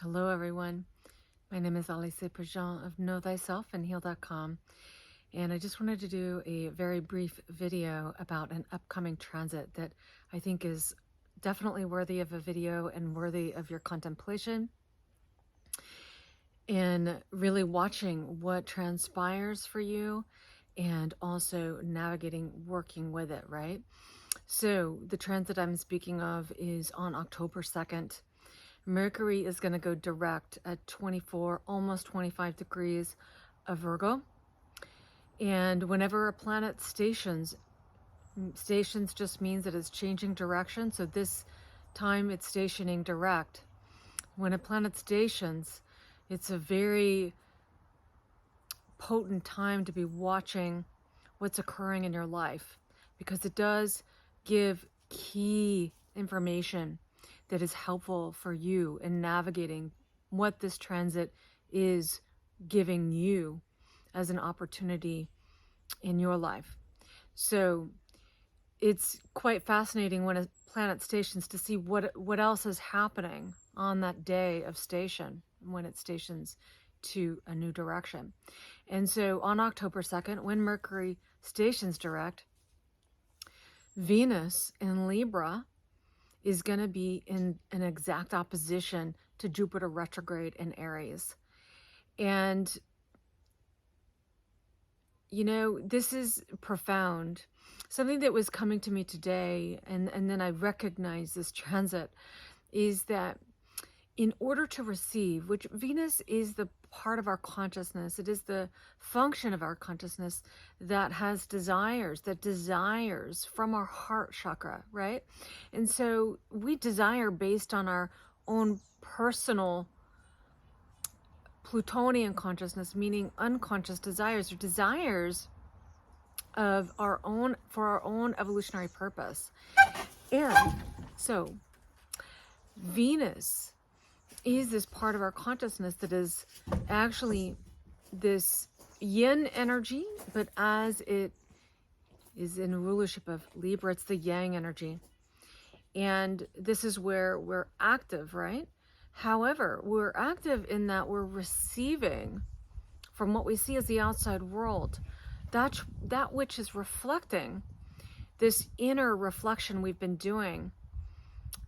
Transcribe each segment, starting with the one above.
Hello, everyone. My name is Alise of knowthyselfandheal.com, and I just wanted to do a very brief video about an upcoming transit that I think is definitely worthy of a video and worthy of your contemplation, and really watching what transpires for you and also navigating, working with it, right? So the transit I'm speaking of is on October 2nd. Mercury is going to go direct at 24, almost 25 degrees of Virgo. And whenever a planet stations just means that it's changing direction. So this time it's stationing direct. When a planet stations, it's a very potent time to be watching what's occurring in your life, because it does give key information that is helpful for you in navigating what this transit is giving you as an opportunity in your life. So it's quite fascinating when a planet stations to see what else is happening on that day of station when it stations to a new direction. And so on October 2nd, when Mercury stations direct, Venus in Libra is going to be in an exact opposition to Jupiter retrograde in Aries. And, you know, this is profound. Something that was coming to me today, and then I recognize this transit, is that in order to receive, which Venus is the part of our consciousness, it is the function of our consciousness that has desires, that desires from our heart chakra, right? And so we desire based on our own personal Plutonian consciousness, meaning unconscious desires, or desires of our own, for our own evolutionary purpose. And so Venus is this part of our consciousness that is actually this yin energy, but as it is in rulership of Libra, it's the yang energy. And this is where we're active, right? However, we're active in that we're receiving from what we see as the outside world, that which is reflecting this inner reflection we've been doing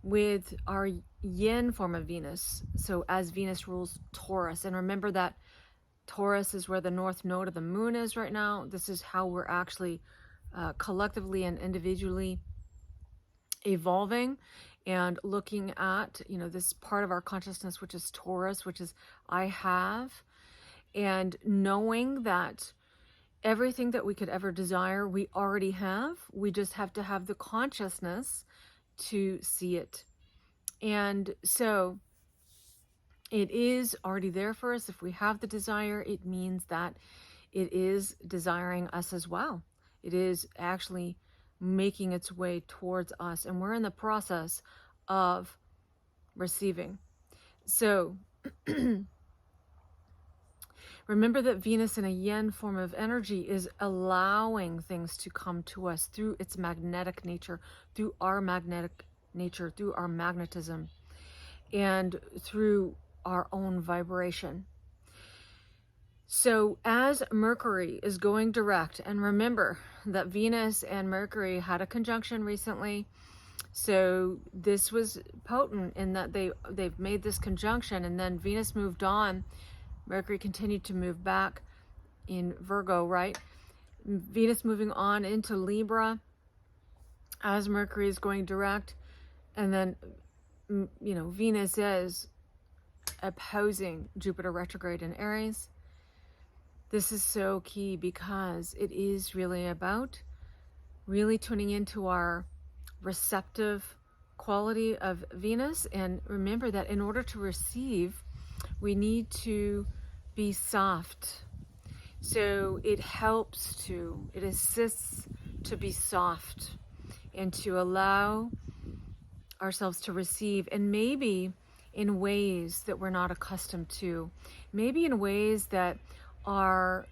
with our yin form of Venus. So as Venus rules Taurus, and remember that Taurus is where the north node of the moon is right now. This is how we're actually collectively and individually evolving and looking at, you know, this part of our consciousness, which is Taurus, which is I have, and knowing that everything that we could ever desire, we already have. We just have to have the consciousness to see it. And so it is already there for us. If we have the desire, it means that it is desiring us as well. It is actually making its way towards us, and we're in the process of receiving. So remember that Venus in a yin form of energy is allowing things to come to us through its magnetic nature, through our magnetic nature, through our magnetism, and through our own vibration. So as Mercury is going direct, and remember that Venus and Mercury had a conjunction recently, so this was potent in that they've made this conjunction, and then Venus moved on. Mercury continued to move back in Virgo, right? Venus moving on into Libra as Mercury is going direct, and then, you know, Venus is opposing Jupiter retrograde in Aries. This is so key because it is really about really tuning into our receptive quality of Venus. And remember that in order to receive, we need to be soft. So it assists to be soft and to allow ourselves to receive, and maybe in ways that we're not accustomed to, maybe in ways that our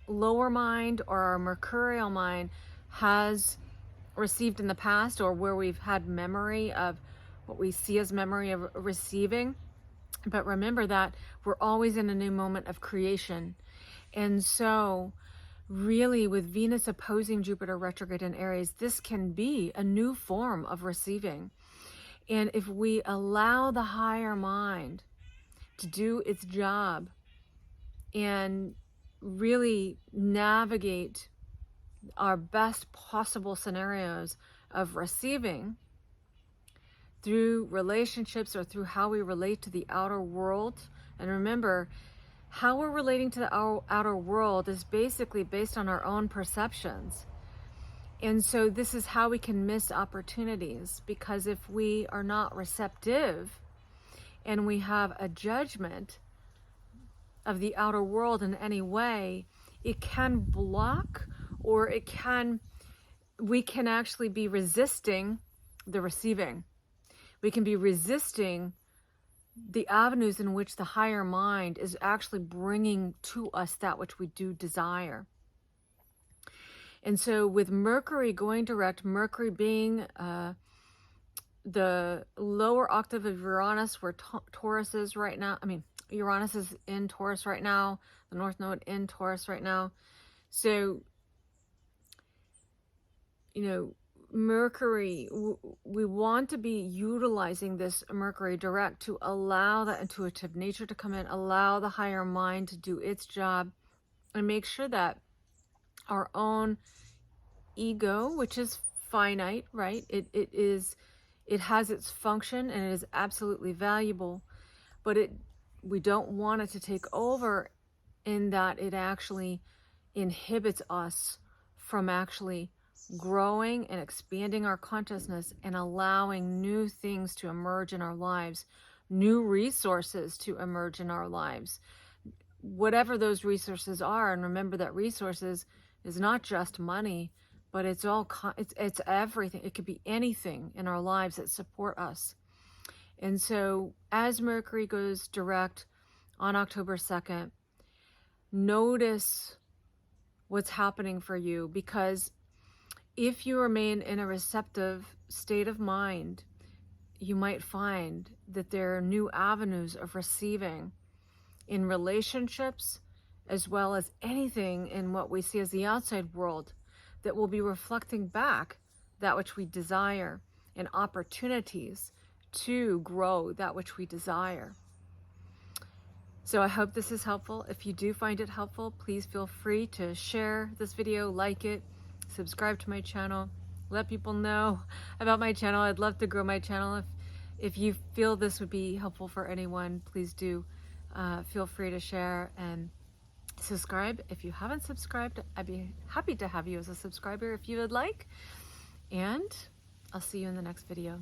lower mind or our mercurial mind has received in the past, or where we've had memory of what we see as memory of receiving. But remember that we're always in a new moment of creation. And so really, with Venus opposing Jupiter retrograde in Aries, this can be a new form of receiving. And if we allow the higher mind to do its job and really navigate our best possible scenarios of receiving through relationships or through how we relate to the outer world. And remember, how we're relating to the outer world is basically based on our own perceptions. And so this is how we can miss opportunities, because if we are not receptive and we have a judgment of the outer world in any way, it can block, or we can actually be resisting the receiving. We can be resisting the avenues in which the higher mind is actually bringing to us that which we do desire. And so with Mercury going direct, Mercury being the lower octave of Uranus, where Taurus is right now. I mean, Uranus is in Taurus right now, the North Node in Taurus right now. So, Mercury, we want to be utilizing this Mercury direct to allow that intuitive nature to come in, allow the higher mind to do its job, and make sure that our own ego, which is finite, right? It has its function and it is absolutely valuable, but we don't want it to take over, in that it actually inhibits us from actually growing and expanding our consciousness and allowing new things to emerge in our lives, new resources to emerge in our lives, whatever those resources are. And remember that resources is not just money, but it's everything. It could be anything in our lives that support us. And so as Mercury goes direct on October 2nd, notice what's happening for you, because if you remain in a receptive state of mind, you might find that there are new avenues of receiving in relationships, as well as anything in what we see as the outside world, that will be reflecting back that which we desire, and opportunities to grow that which we desire. So I hope this is helpful. If you do find it helpful, please feel free to share this video, like it, subscribe to my channel, let people know about my channel. I'd love to grow my channel. If you feel this would be helpful for anyone, please do feel free to share and subscribe. If you haven't subscribed, I'd be happy to have you as a subscriber if you would like. And I'll see you in the next video.